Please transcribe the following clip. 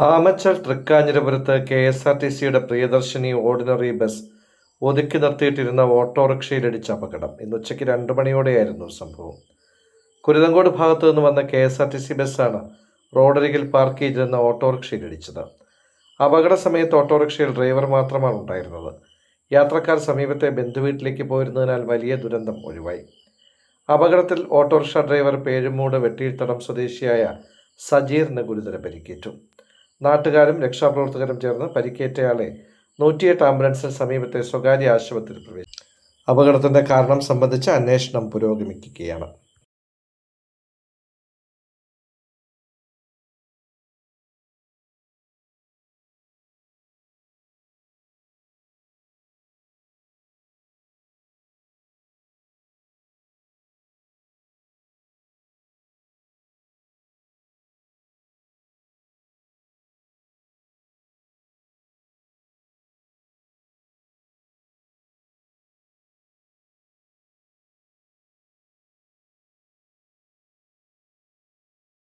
Amachal തൃക്കാഞ്ഞിരപുരത്ത് കെ.എസ്.ആർ.ടി.സിയുടെ Priyadarshini ordinary bus ഒതുക്കി നിർത്തിയിട്ടിരുന്ന ഓട്ടോറിക്ഷയിലിടിച്ച അപകടം. ഇന്ന് ഉച്ചയ്ക്ക് 2 മണിയോടെയായിരുന്നു സംഭവം. കുരുതങ്കോട് ഭാഗത്തു നിന്ന് വന്ന കെ.എസ്.ആർ.ടി.സി ബസ്സാണ് റോഡരികിൽ പാർക്ക് ചെയ്തിരുന്ന ഓട്ടോറിക്ഷയിലിടിച്ചത്. അപകട സമയത്ത് ഓട്ടോറിക്ഷയിൽ ഡ്രൈവർ മാത്രമാണ് ഉണ്ടായിരുന്നത്. യാത്രക്കാർ സമീപത്തെ ബന്ധുവീട്ടിലേക്ക് പോയിരുന്നതിനാൽ വലിയ ദുരന്തം ഒഴിവായി. അപകടത്തിൽ ഓട്ടോറിക്ഷ ഡ്രൈവർ പേഴുമൂട് വെട്ടിയിൽത്തടം സ്വദേശിയായ സജീറിന് ഗുരുതര പരിക്കേറ്റു. നാട്ടുകാരും രക്ഷാപ്രവർത്തകരും ചേർന്ന് പരിക്കേറ്റയാളെ 108 ആംബുലൻസിൽ സമീപത്തെ സ്വകാര്യ ആശുപത്രിയിൽ പ്രവേശിപ്പിച്ചു. അപകടത്തിന്റെ കാരണം സംബന്ധിച്ച് അന്വേഷണം പുരോഗമിക്കുകയാണ്.